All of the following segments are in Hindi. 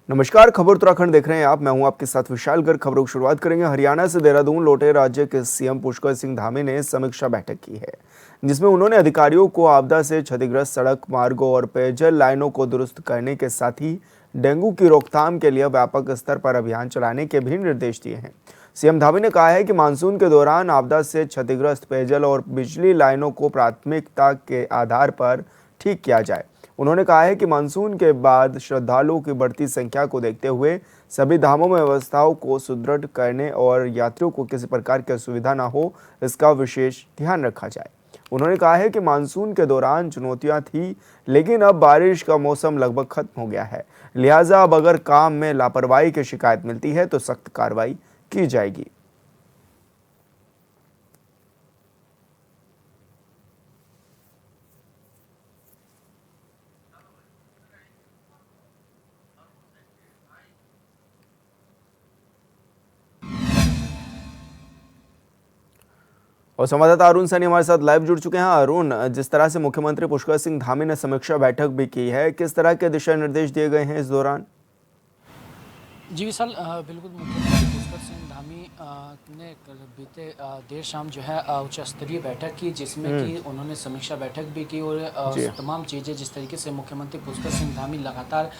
नमस्कार, खबर उत्तराखंड देख रहे हैं आप। मैं हूं आपके साथ विशाल गर्ग। खबरों की शुरुआत करेंगे। हरियाणा से देहरादून लौटे राज्य के सीएम पुष्कर सिंह धामी ने समीक्षा बैठक की है, जिसमें उन्होंने अधिकारियों को आपदा से क्षतिग्रस्त सड़क मार्गों और पेयजल लाइनों को दुरुस्त करने के साथ ही डेंगू की रोकथाम के लिए व्यापक स्तर पर अभियान चलाने के भी निर्देश दिए हैं। सीएम धामी ने कहा है कि मानसून के दौरान आपदा से क्षतिग्रस्त पेयजल और बिजली लाइनों को प्राथमिकता के आधार पर ठीक किया जाए। उन्होंने कहा है कि मानसून के बाद श्रद्धालुओं की बढ़ती संख्या को देखते हुए सभी धामों में व्यवस्थाओं को सुदृढ़ करने और यात्रियों को किसी प्रकार की असुविधा न हो, इसका विशेष ध्यान रखा जाए। उन्होंने कहा है कि मानसून के दौरान चुनौतियां थी, लेकिन अब बारिश का मौसम लगभग खत्म हो गया है। लिहाजा अब अगर काम में लापरवाही की शिकायत मिलती है तो सख्त कार्रवाई की जाएगी। और संवाददाता अरुण सैनी हमारे साथ लाइव जुड़ चुके हैं। अरुण, जिस तरह से मुख्यमंत्री पुष्कर सिंह धामी ने समीक्षा बैठक भी की है, किस तरह के दिशा निर्देश दिए गए हैं इस दौरान? जी विशाल, बिल्कुल मुख्यमंत्री पुष्कर सिंह धामी ने कल बीते देर शाम जो है उच्च स्तरीय बैठक की, जिसमें कि उन्होंने समीक्षा बैठक भी की और जी। तमाम चीज़ें जिस तरीके से मुख्यमंत्री पुष्कर सिंह धामी लगातार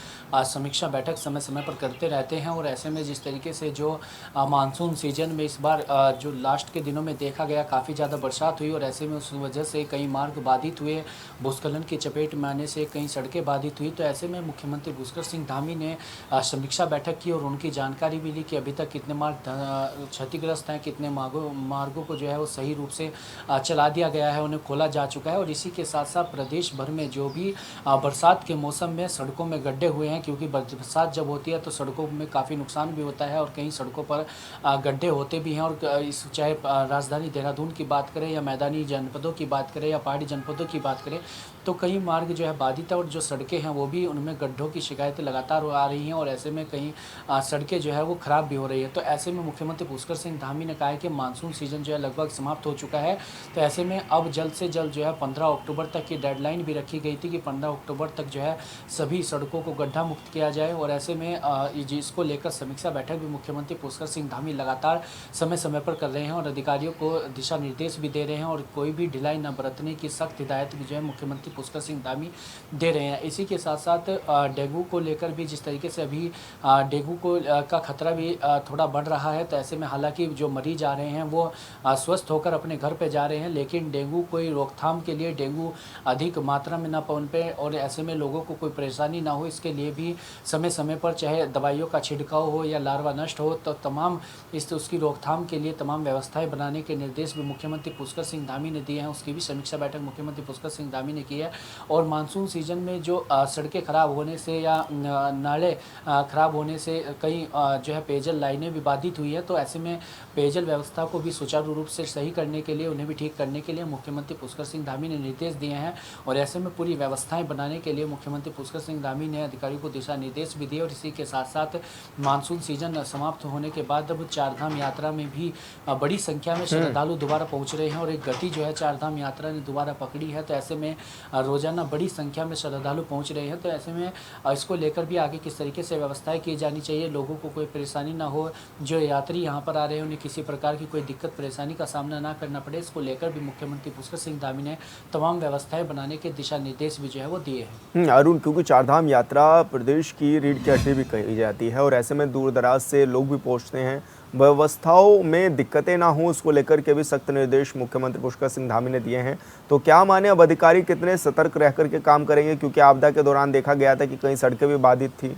समीक्षा बैठक समय समय पर करते रहते हैं और ऐसे में जिस तरीके से जो मानसून सीजन में इस बार जो लास्ट के दिनों में देखा गया काफ़ी ज़्यादा बरसात हुई और ऐसे में उस वजह से कई मार्ग बाधित हुए, भूस्खलन की चपेट में आने से कई सड़कें बाधित हुई। तो ऐसे में मुख्यमंत्री पुष्कर सिंह धामी ने समीक्षा बैठक की और उनकी जानकारी भी ली कि अभी तक कितने मार्ग क्षतिग्रस्त हैं, कितने मार्गों को जो है वो सही रूप से चला दिया गया है, उन्हें खोला जा चुका है। और इसी के साथ साथ प्रदेश भर में जो भी बरसात के मौसम में सड़कों में गड्ढे हुए हैं, क्योंकि बरसात जब होती है तो सड़कों में काफ़ी नुकसान भी होता है और कई सड़कों पर गड्ढे होते भी हैं। और इस चाहे राजधानी देहरादून की बात करें या मैदानी जनपदों की बात करें या पहाड़ी जनपदों की बात करें, तो कई मार्ग जो है बाधित है और जो सड़कें हैं वो भी उनमें गड्ढों की शिकायतें लगातार आ रही हैं और ऐसे में कई सड़कें जो है वो ख़राब भी हो रही है। तो ऐसे में मुख्यमंत्री पुष्कर सिंह धामी ने कहा है कि मानसून सीजन जो है लगभग समाप्त हो चुका है। तो ऐसे में अब जल्द से जल्द जो है 15 अक्टूबर तक की डेडलाइन भी रखी गई थी कि 15 अक्टूबर तक जो है सभी सड़कों को गड्ढा मुक्त किया जाए। और ऐसे में जिसको लेकर समीक्षा बैठक भी मुख्यमंत्री पुष्कर सिंह धामी लगातार समय समय पर कर रहे हैं और अधिकारियों को दिशा निर्देश भी दे रहे हैं और कोई भी ढिलाई न बरतने की सख्त हिदायत भी जो है मुख्यमंत्री पुष्कर सिंह धामी दे रहे हैं। इसी के साथ साथ डेंगू को लेकर भी जिस तरीके से अभी डेंगू को का खतरा भी थोड़ा बढ़ रहा है, तो ऐसे में हालांकि जो मरीज आ रहे हैं वो स्वस्थ होकर अपने घर पे जा रहे हैं, लेकिन डेंगू कोई रोकथाम के लिए डेंगू अधिक मात्रा में ना पनपे और ऐसे में लोगों को कोई परेशानी ना हो, इसके लिए भी समय समय पर चाहे दवाइयों का छिड़काव हो या लार्वा नष्ट हो, तो तमाम उसकी रोकथाम के लिए तमाम व्यवस्थाएं बनाने के निर्देश भी मुख्यमंत्री पुष्कर सिंह धामी ने दिए हैं। उसकी भी समीक्षा बैठक मुख्यमंत्री पुष्कर सिंह धामी ने की है। और मानसून सीजन में जो सड़कें खराब होने से या नाले खराब होने से कई जो है पेयजल लाइनें भी बाधित हुई है, तो ऐसे में पेयजल व्यवस्था को भी सुचारू रूप से सही करने के लिए, उन्हें भी ठीक करने के लिए मुख्यमंत्री पुष्कर सिंह धामी ने निर्देश दिए हैं। और ऐसे में पूरी व्यवस्थाएं बनाने के लिए मुख्यमंत्री पुष्कर सिंह धामी ने अधिकारियों को दिशा निर्देश भी दिए। और इसी के साथ साथ मानसून सीजन समाप्त होने के बाद अब चारधाम यात्रा में भी बड़ी संख्या में श्रद्धालु दोबारा पहुँच रहे हैं और एक गति जो है चारधाम यात्रा ने दोबारा पकड़ी है। तो ऐसे में रोजाना बड़ी संख्या में श्रद्धालु पहुँच रहे हैं। तो ऐसे में इसको लेकर भी आगे किस तरीके से व्यवस्थाएं की जानी चाहिए, लोगों को कोई परेशानी ना हो, जो यात्री यहाँ पर आ रहे हैं उन्हें किसी प्रकार की कोई दिक्कत परेशानी का सामना ना करना पड़े, इसको लेकर भी मुख्यमंत्री पुष्कर सिंह धामी ने तमाम व्यवस्थाएं बनाने के दिशा निर्देश भी जो है वो दिए हैं। अरुण, क्योंकि चारधाम यात्रा प्रदेश की रीढ़ की हड्डी भी कही जाती है और ऐसे में दूर दराज से लोग भी पहुंचते हैं, व्यवस्थाओं में दिक्कतें ना हो, उसको लेकर के भी सख्त निर्देश मुख्यमंत्री पुष्कर सिंह धामी ने दिए हैं। तो क्या माने, अब अधिकारी कितने सतर्क रह करके काम करेंगे, क्योंकि आपदा के दौरान देखा गया था कि कई सड़कें भी बाधित थी?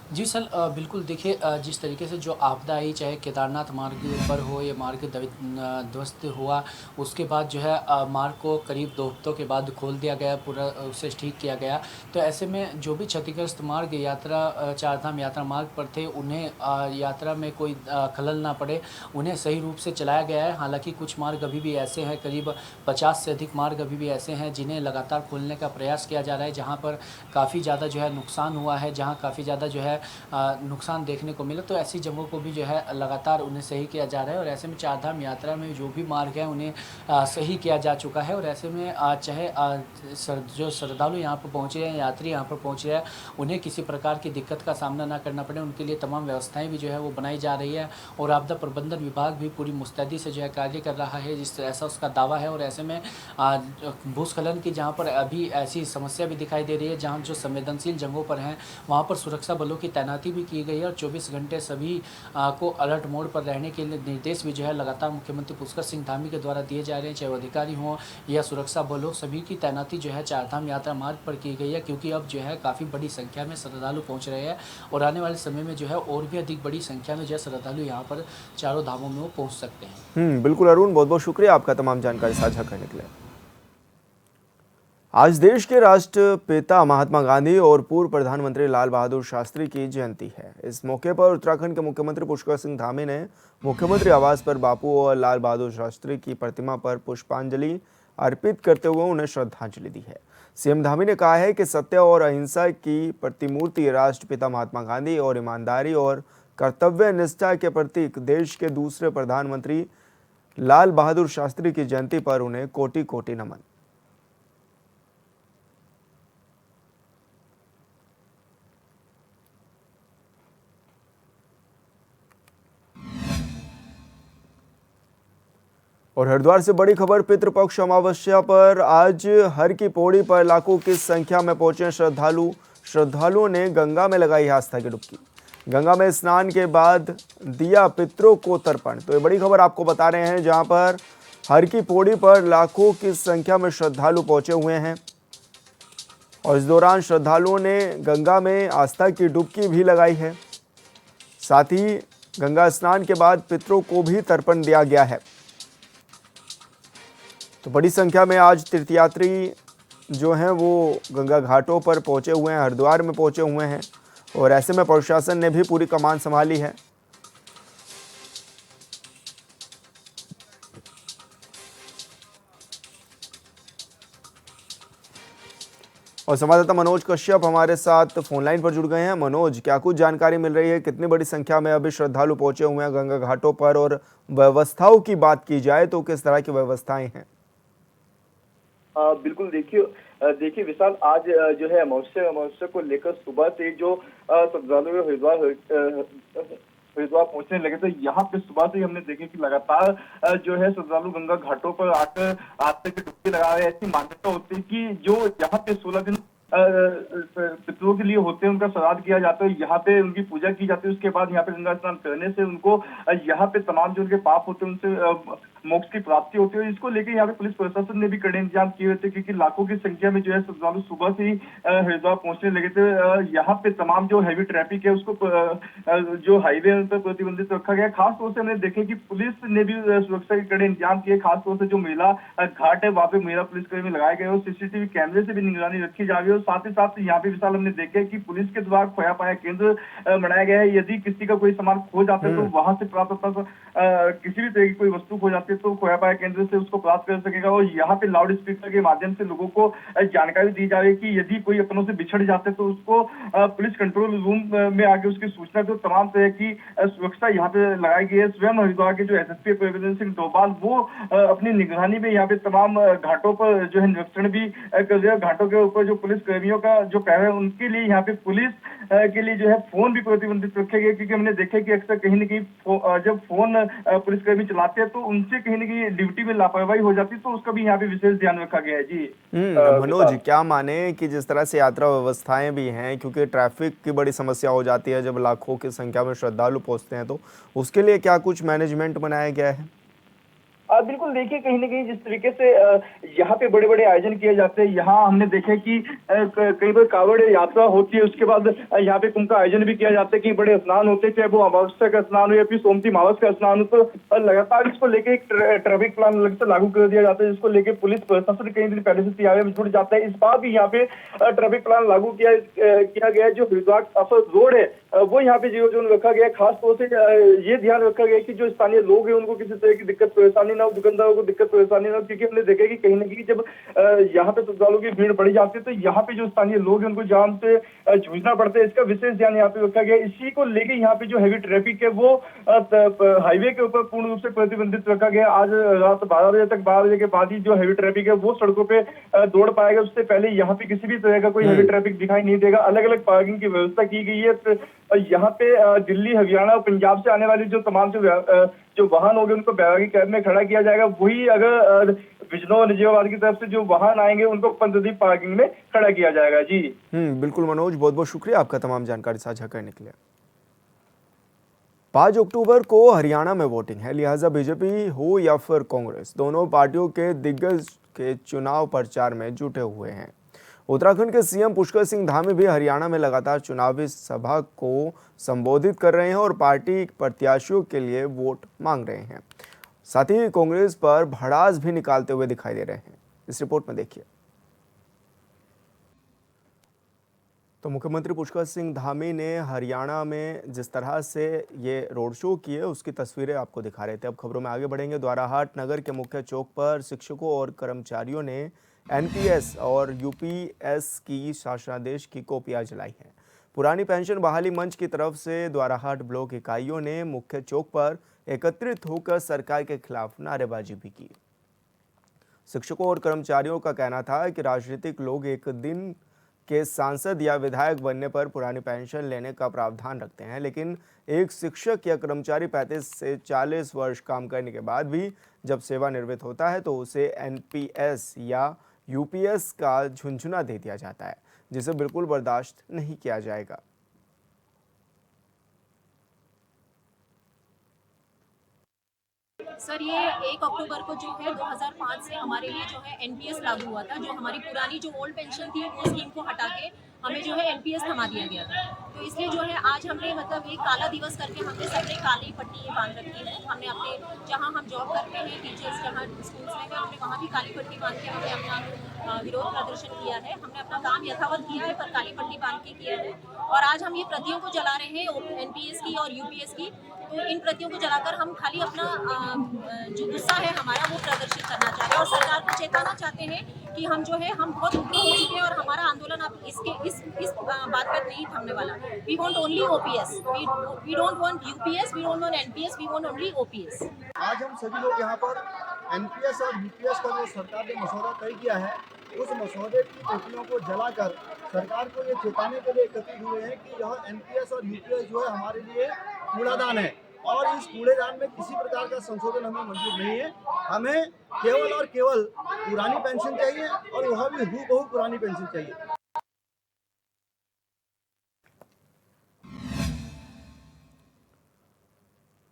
जी सर, बिल्कुल देखिए, जिस तरीके से जो आपदा आई, चाहे केदारनाथ मार्ग पर हो या मार्ग ध्वस्त हुआ, उसके बाद जो है मार्ग को करीब 2 हफ्तों के बाद खोल दिया गया, पूरा उसे ठीक किया गया। तो ऐसे में जो भी क्षतिग्रस्त मार्ग यात्रा चारधाम यात्रा मार्ग पर थे, उन्हें यात्रा में कोई खलल ना पड़े, उन्हें सही रूप से चलाया गया है। हालांकि कुछ मार्ग अभी भी ऐसे हैं, करीब 50 से अधिक मार्ग अभी भी ऐसे हैं जिन्हें लगातार खोलने का प्रयास किया जा रहा है, जहाँ पर काफ़ी ज़्यादा जो है नुकसान हुआ है, जहाँ काफ़ी ज़्यादा जो है नुकसान देखने को मिला। तो ऐसी जगहों को भी जो है लगातार उन्हें सही किया जा रहा है और ऐसे में चार धाम यात्रा में जो भी मार्ग है उन्हें सही किया जा चुका है। और ऐसे में चाहे जो श्रद्धालु यहाँ पर पहुँचे हैं, यात्री यहाँ पर पहुँचे हैं, उन्हें किसी प्रकार की दिक्कत का सामना ना करना पड़े, उनके लिए तमाम व्यवस्थाएं भी जो है वो बनाई जा रही है। और आपदा प्रबंधन विभाग भी पूरी मुस्तैदी से जो है कार्य कर रहा है, जिस ऐसा उसका दावा है। और ऐसे में भूस्खलन की जहाँ पर अभी ऐसी समस्या भी दिखाई दे रही है, जहाँ जो संवेदनशील जगहों पर हैं वहाँ पर सुरक्षा बलों की तैनाती भी की गई है और 24 घंटे सभी को अलर्ट मोड पर रहने के लिए निर्देश भी जो है लगातार मुख्यमंत्री पुष्कर सिंह धामी के द्वारा दिए जा रहे हैं। चाहे वो अधिकारी हों या सुरक्षा बल हो, सभी की तैनाती जो है चारधाम यात्रा मार्ग पर की गई है, क्योंकि अब जो है काफ़ी बड़ी संख्या में श्रद्धालु पहुँच रहे हैं और आने वाले समय में जो है और भी अधिक बड़ी संख्या में जो है श्रद्धालु यहाँ पर चारों धामों में वो पहुँच सकते हैं। बिल्कुल अरुण, बहुत बहुत शुक्रिया आपका तमाम जानकारी साझा करने के लिए। आज देश के राष्ट्रपिता महात्मा गांधी और पूर्व प्रधानमंत्री लाल बहादुर शास्त्री की जयंती है। इस मौके पर उत्तराखंड के मुख्यमंत्री पुष्कर सिंह धामी ने मुख्यमंत्री आवास पर बापू और लाल बहादुर शास्त्री की प्रतिमा पर पुष्पांजलि अर्पित करते हुए उन्हें श्रद्धांजलि दी है। सीएम धामी ने कहा है कि सत्य और अहिंसा की प्रतिमूर्ति राष्ट्रपिता महात्मा गांधी और ईमानदारी और कर्तव्य निष्ठा के प्रतीक देश के दूसरे प्रधानमंत्री लाल बहादुर शास्त्री की जयंती पर उन्हें कोटि कोटि नमन। और हरिद्वार से बड़ी खबर, पितृपक्ष अमावस्या पर आज हर की पौड़ी पर लाखों की संख्या में पहुंचे श्रद्धालुओं ने गंगा में लगाई आस्था की डुबकी। गंगा में स्नान के बाद दिया पितरों को तर्पण। तो ये बड़ी खबर आपको बता रहे हैं, जहां पर हर की पौड़ी पर लाखों की संख्या में श्रद्धालु पहुंचे हुए हैं और इस दौरान श्रद्धालुओं ने गंगा में आस्था की डुबकी भी लगाई है। साथ ही गंगा स्नान के बाद पितरों को भी तर्पण दिया गया है। तो बड़ी संख्या में आज तीर्थयात्री जो हैं वो गंगा घाटों पर पहुंचे हुए हैं, हरिद्वार में पहुंचे हुए हैं और ऐसे में प्रशासन ने भी पूरी कमान संभाली है। और संवाददाता मनोज कश्यप हमारे साथ फोन लाइन पर जुड़ गए हैं। मनोज, क्या कुछ जानकारी मिल रही है, कितनी बड़ी संख्या में अभी श्रद्धालु पहुंचे हुए हैं गंगा घाटों पर, और व्यवस्थाओं की बात की जाए तो किस तरह की व्यवस्थाएं हैं? बिल्कुल, देखिए विशाल, आज जो है अमावस्या को लेकर सुबह से जो श्रद्धालु हरिद्वार पहुंचने लगे, तो यहाँ पे सुबह से ही हमने देखे कि लगातार जो है श्रद्धालु गंगा घाटों पर आकर आस्था की डुबकी लगा रहे हैं। ऐसी मान्यता होती है कि जो यहाँ पे 16 दिन पितरों के लिए होते हैं, उनका श्राद्ध किया जाता है, यहाँ पे उनकी पूजा की जाती है। उसके बाद यहाँ पे गंगा स्नान करने से उनको यहाँ पे तमाम जो उनके पाप होते हैं उनसे मोक्ष की प्राप्ति होती है। इसको लेकर यहाँ पे पुलिस प्रशासन ने भी कड़े इंतजाम किए हुए थे, क्योंकि लाखों की संख्या में जो है श्रद्धालु सुबह से ही हरिद्वार पहुंचने लगे थे। यहाँ पे तमाम जो हैवी ट्रैफिक है उसको जो हाईवे है उन पर प्रतिबंधित रखा गया। खास तौर से हमने देखे कि पुलिस ने भी सुरक्षा के कड़े इंतजाम किए। खासतौर से जो महिला घाट है वहाँ पे महिला पुलिसकर्मी लगाए गए और सीसीटीवी कैमरे से भी निगरानी रखी जा रही है। और साथ ही साथ यहाँ पे विशाल हमने देखे कि पुलिस के द्वारा खोया पाया केंद्र बनाया गया है। यदि किसी का कोई सामान खो जाता है तो वहां से प्राप्त होता किसी भी तरह की कोई वस्तु खो जाती है तो खोया पाया केंद्र से उसको प्राप्त कर सकेगा। और यहाँ पे लाउड स्पीकर के माध्यम से लोगों को जानकारी दी जा रही है कि यदि कोई अपनों से बिछड़ जाते तो उसको पुलिस कंट्रोल रूम में आगे उसकी सूचना दो। तमाम तरह की सुरक्षा यहाँ पे लगाई गई है। स्वयं हरिद्वार के जो एसएसपी प्रवीण सिंह डोभाल वो अपनी निगरानी में यहाँ पे तमाम घाटों पर जो है निरीक्षण भी कर रहे हैं। घाटों के ऊपर जो पुलिस कर्मियों का जो पहरा है उनके लिए यहाँ पे पुलिस के लिए जो है फोन भी प्रतिबंधित रखे गए, क्योंकि हमने देखा कि अक्सर कहीं न कहीं जब फोन पुलिसकर्मी चलाते हैं तो उनसे कहीं न कहीं ड्यूटी में लापरवाही हो जाती है, तो उसका भी यहाँ पे विशेष ध्यान रखा गया है। जी मनोज, क्या माने कि जिस तरह से यात्रा व्यवस्थाएं भी हैं, क्योंकि ट्रैफिक की बड़ी समस्या हो जाती है जब लाखों की संख्या में श्रद्धालु पहुंचते हैं, तो उसके लिए क्या कुछ मैनेजमेंट बनाया गया है? बिल्कुल, देखिए कहीं न कहीं जिस तरीके से यहाँ पे बड़े बड़े आयोजन किए जाते हैं, यहाँ हमने देखा कि कई बार कांवड़ यात्रा होती है, उसके बाद यहाँ पे कुंभ का आयोजन भी किया जाता है, कि बड़े स्नान होते हैं, चाहे वो अमावस्या का स्नान हो या फिर सोमती अमावस का स्नान हो। तो लगातार इसको लेके एक ट्रैफिक प्लान अलग से लागू कर दिया जाता है, जिसको लेके पुलिस प्रशासन कई दिन पहले से तैयारी में जुट जाता है। इस बार भी यहाँ पे ट्रैफिक प्लान लागू किया गया। जो हरिद्वार रोड है वो यहाँ पे जीरो जोन रखा गया। खास तौर से ये ध्यान रखा गया कि जो स्थानीय लोग हैं उनको किसी तरह की दिक्कत परेशानी ना हो, दुकानदारों को दिक्कत परेशानी ना हो, क्योंकि हमने देखा कि कहीं ना कहीं जब यहाँ पे श्रद्धालुओं की भीड़ बढ़ी जाती है तो यहाँ पे जो स्थानीय लोग हैं उनको जाम से जूझना पड़ता है। इसका विशेष ध्यान यहाँ पे रखा गया। इसी को लेके यहाँ पे जो हैवी ट्रैफिक है वो हाईवे के ऊपर पूर्ण रूप से प्रतिबंधित रखा गया। आज रात 12 बजे तक, 12 बजे के बाद ही जो हैवी ट्रैफिक है वो सड़कों पे दौड़ पाएगा। उससे पहले यहाँ पे किसी भी तरह का कोई हैवी ट्रैफिक दिखाई नहीं देगा। अलग अलग पार्किंग की व्यवस्था की गई है। यहाँ पे दिल्ली, हरियाणा और पंजाब से आने वाले जो तमाम जो वाहन होंगे उनको बैरागी कैब में खड़ा किया जाएगा। वही अगर बिजनौर और निजामाबाद की तरफ से जो वाहन आएंगे उनको पंद्रदीप पार्किंग में खड़ा किया जाएगा। जी बिल्कुल मनोज, बहुत बहुत शुक्रिया आपका तमाम जानकारी साझा करने के लिए। 5 अक्टूबर को हरियाणा में वोटिंग है, लिहाजा बीजेपी हो या फिर कांग्रेस, दोनों पार्टियों के दिग्गज के चुनाव प्रचार में जुटे हुए हैं। उत्तराखंड के सीएम पुष्कर सिंह धामी भी हरियाणा में लगातार चुनावी सभा को संबोधित कर रहे हैं और पार्टी प्रत्याशियों के लिए वोट मांग रहे हैं। साथ ही कांग्रेस पर भड़ास भी निकालते हुए दिखाई दे रहे हैं। इस रिपोर्ट में देखिए। तो मुख्यमंत्री पुष्कर सिंह धामी ने हरियाणा में जिस तरह से ये रोड शो किए उसकी तस्वीरें आपको दिखा रहे थे। अब खबरों में आगे बढ़ेंगे। द्वाराहाट नगर के मुख्य चौक पर शिक्षकों और कर्मचारियों ने एनपीएस और यूपीएस की शासनादेश की कॉपियां जलाई हैं। पुरानी पेंशन बहाली मंच की तरफ से द्वाराहाट ब्लॉक इकाइयों ने मुख्य चौक पर एकत्रित होकर सरकार के खिलाफ नारेबाजी भी की। शिक्षकों और कर्मचारियों का कहना था कि राजनीतिक लोग एक दिन के सांसद या विधायक बनने पर पुरानी पेंशन लेने का प्रावधान रखते हैं, लेकिन एक शिक्षक या कर्मचारी 35 से 40 वर्ष काम करने के बाद भी जब सेवानिवृत्त होता है तो उसे एनपीएस या यूपीएस का झुंझुना दे दिया जाता है, जिसे बिल्कुल बर्दाश्त नहीं किया जाएगा। सर, ये 1 अक्टूबर को जो है 2005 से हमारे लिए जो है एनपीएस लागू हुआ था। जो हमारी पुरानी जो ओल्ड पेंशन थी वो स्कीम को हटा के हमें जो है एनपीएस थमा दिया गया था। तो इसलिए जो है आज हमने मतलब एक काला दिवस करके हमने सबने काली पट्टी बांध रखी है। हमने अपने जहाँ हम जॉब करते हैं, टीचर्स जहाँ स्कूल्स में है, हमने वहाँ भी काली पट्टी बांध के हमने अपना विरोध प्रदर्शन किया है। हमने अपना काम यथावत किया है पर काली पट्टी बांध के किया है। और आज हम ये प्रतियों को जला रहे हैं, एनपीएस की और यूपीएस की। तो इन प्रतियों को जलाकर हम खाली अपना जो गुस्सा है हमारा वो प्रदर्शित करना चाहते हैं और सरकार को चेताना चाहते हैं कि हम जो है हम बहुत उग्र हो चुके हैं और हमारा आंदोलन अब इस बात पर नहीं थमने वाला। We want only OPS, we don't want UPS, we don't want NPS, we want only OPS. आज हम सभी लोग यहाँ पर एनपीएस और यूपीएस का जो सरकार ने मसौदा तय किया है उस मसौदे की प्रतियों को जलाकर सरकार को ये चेताने के लिए एकत्रित हुए हैं कि यह एनपीएस और यूपीएस जो है हमारे लिए कूड़ादान है और इस कूड़ेदान में किसी प्रकार का संशोधन हमें मंजूर नहीं है। हमें केवल और केवल पुरानी पेंशन चाहिए और वह भी हूबहू पुरानी पेंशन चाहिए।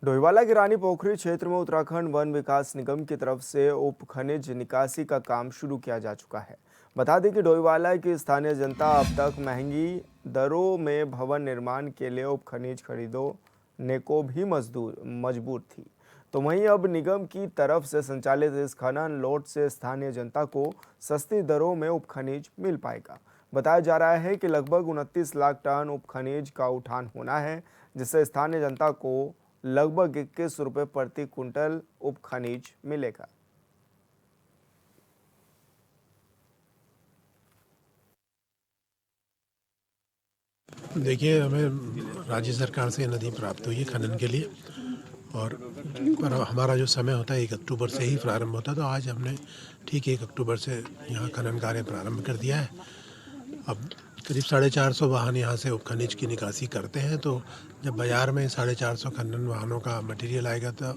डोईवाला की रानी पोखरी क्षेत्र में उत्तराखंड वन विकास निगम की तरफ से उप खनिज निकासी का काम शुरू किया जा चुका है। बता दें कि डोईवाला की स्थानीय जनता अब तक महंगी दरों में भवन निर्माण के लिए उप खनिज खरीदने को भी मजबूर थी, तो वहीं अब निगम की तरफ से संचालित इस खनन लॉट से स्थानीय जनता को सस्ती दरों में उप खनिज मिल पाएगा। बताया जा रहा है कि लगभग 29 लाख टन उप खनिज का उठान होना है, जिससे स्थानीय जनता को लगभग 21 रुपये प्रति क्विंटल उप खनिज मिलेगा। देखिए, हमें राज्य सरकार से नदी प्राप्त हुई है खनन के लिए और पर हमारा जो समय होता है 1 अक्टूबर से ही प्रारंभ होता है, तो आज हमने ठीक 1 अक्टूबर से यहाँ खनन कार्य प्रारंभ कर दिया है। अब करीब 450 वाहन यहाँ से उप खनिज की निकासी करते हैं, तो जब बाज़ार में 450 खनन वाहनों का मटेरियल आएगा तो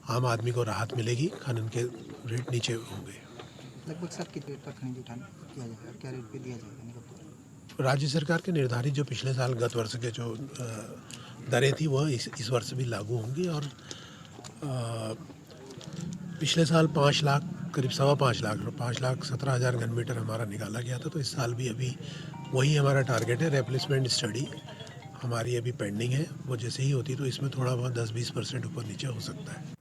आम आदमी को राहत मिलेगी, खनन के रेट नीचे होंगे। लगभग सर कितने तक खनिज उठान किया जाएगा और क्या रेट पे दिया जाएगा? राज्य सरकार के निर्धारित जो पिछले साल गत वर्ष के जो दरें थी वह इस वर्ष भी लागू होंगी और पिछले साल 5 लाख करीब 5,17,000 घन मीटर हमारा निकाला गया था, तो इस साल भी अभी वही हमारा टारगेट है। रिप्लेसमेंट स्टडी हमारी अभी पेंडिंग है, वो जैसे ही होती तो इसमें थोड़ा बहुत 10-20% ऊपर नीचे हो सकता है।